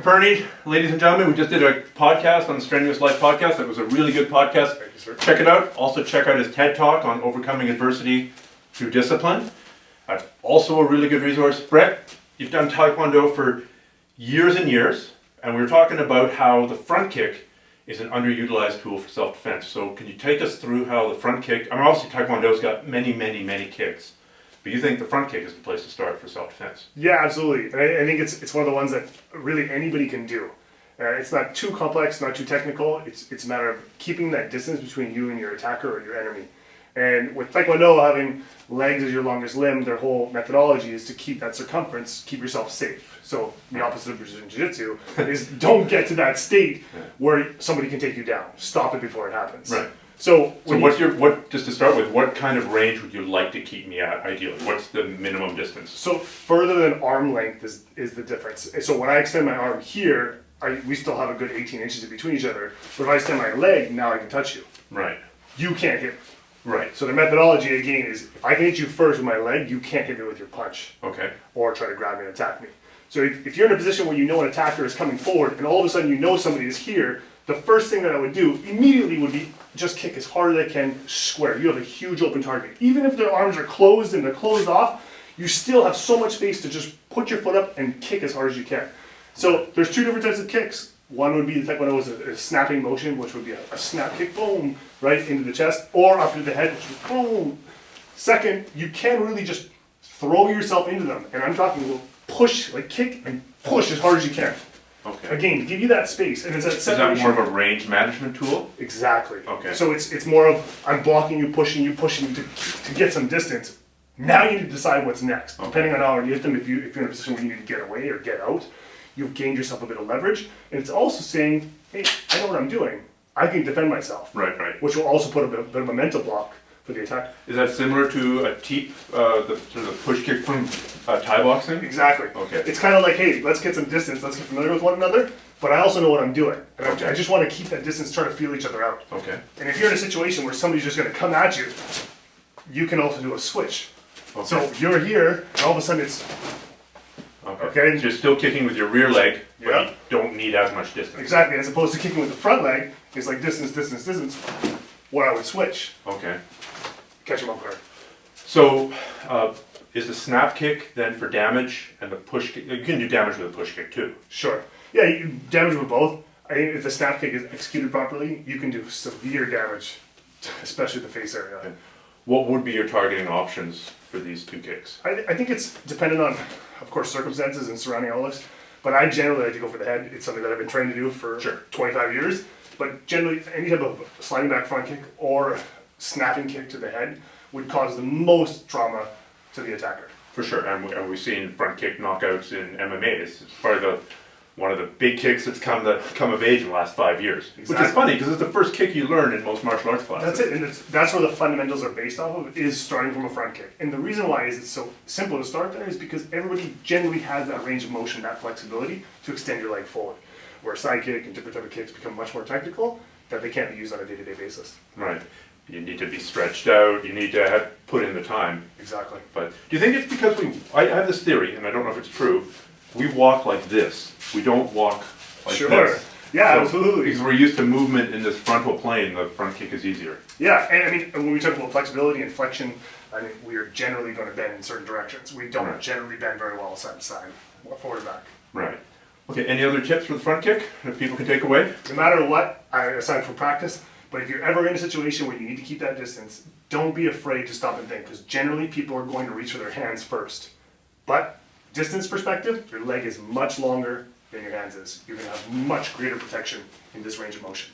Perny, ladies and gentlemen, we just did a podcast on the Strenuous Life podcast. It was a really good podcast. Thank you, sir. Check it out. Also check out his TED Talk on overcoming adversity through discipline. That's also a really good resource. Brett, you've done Taekwondo for years and years, and we were talking about how the front kick is an underutilized tool for self-defense. So can you take us through how the front kick, I mean obviously Taekwondo's got many kicks, but you think the front kick is the place to start for self-defense? Yeah, absolutely. And I think it's one of the ones that really anybody can do. It's not too complex, not too technical. It's a matter of keeping that distance between you and your attacker or your enemy. And with Taekwondo having legs as your longest limb, their whole methodology is to keep that circumference, keep yourself safe. So the opposite of Brazilian Jiu-Jitsu is don't get to that state where somebody can take you down. Stop it before it happens. Right. So just to start with, what kind of range would you like to keep me at ideally? What's the minimum distance? So further than arm length is the difference. So when I extend my arm here, we still have a good 18 inches in between each other. But if I extend my leg, now I can touch you. Right. You can't hit me. Right. So the methodology again is if I can hit you first with my leg, you can't hit me with your punch. Okay. Or try to grab me and attack me. So if you're in a position where you know an attacker is coming forward and all of a sudden you know somebody is here, the first thing that I would do immediately would be just kick as hard as I can square. You have a huge open target. Even if their arms are closed and they're closed off, you still have so much space to just put your foot up and kick as hard as you can. So there's two different types of kicks. One would be the Taekwondo was a snapping motion, which would be a snap kick, boom, right into the chest, or up to the head, which is boom. Second, you can really just throw yourself into them, and I'm talking push, like kick and push as hard as you can. Okay. Again, to give you that space, and it's that separation. Is that more of a range management tool? Exactly. Okay. So it's more of I'm blocking you, pushing you to get some distance. Now you need to decide what's next. Okay. Depending on how hard you hit them, if you're in a position where you need to get away or get out, you've gained yourself a bit of leverage. And it's also saying, hey, I know what I'm doing. I can defend myself. Right. Which will also put a bit of a mental block for the attack. Is that similar to a teep, the sort of push kick from Thai boxing? Exactly. Okay. It's kind of like, hey, let's get some distance, let's get familiar with one another, but I also know what I'm doing. And I just want to keep that distance, try to feel each other out. Okay. And if you're in a situation where somebody's just going to come at you, you can also do a switch. Okay. So you're here, and all of a sudden it's... Okay. So you're still kicking with your rear leg, but Yeah. you don't need as much distance. Exactly, as opposed to kicking with the front leg, it's like distance, where I would switch. Okay. Catch him off guard. So, is the snap kick then for damage, and the push kick, you can do damage with a push kick too? Sure. Yeah, you can damage with both. I think if the snap kick is executed properly, you can do severe damage, especially the face area. Okay. What would be your targeting options for these two kicks? I think it's dependent on, of course, circumstances and surrounding elements, but I generally like to go for the head. It's something that I've been trained to do for 25 years, but generally any type of sliding back front kick or snapping kick to the head would cause the most trauma to the attacker. For sure, and we've seen front kick knockouts in MMA. It's probably one of the big kicks that's come of age in the last 5 years. Exactly. Which is funny, because it's the first kick you learn in most martial arts classes. That's it, and that's where the fundamentals are based off of, is starting from a front kick. And the reason why is it's so simple to start there is because everybody generally has that range of motion, that flexibility to extend your leg forward. Where side kick and different type of kicks become much more technical, that they can't be used on a day-to-day basis. Right. You need to be stretched out, you need to have put in the time. Exactly. But do you think it's because I have this theory, and I don't know if it's true, we walk like this. We don't walk like this. Yeah, So, absolutely. Because we're used to movement in this frontal plane, the front kick is easier. Yeah, and I mean, when we talk about flexibility and flexion, I mean, we are generally going to bend in certain directions. We don't generally bend very well side to side, forward and back. Right. Okay, any other tips for the front kick that people can take away? No matter what, aside from practice, but if you're ever in a situation where you need to keep that distance, don't be afraid to stop and think, because generally people are going to reach for their hands first. But distance perspective, your leg is much longer than your hands is. You're going to have much greater protection in this range of motion.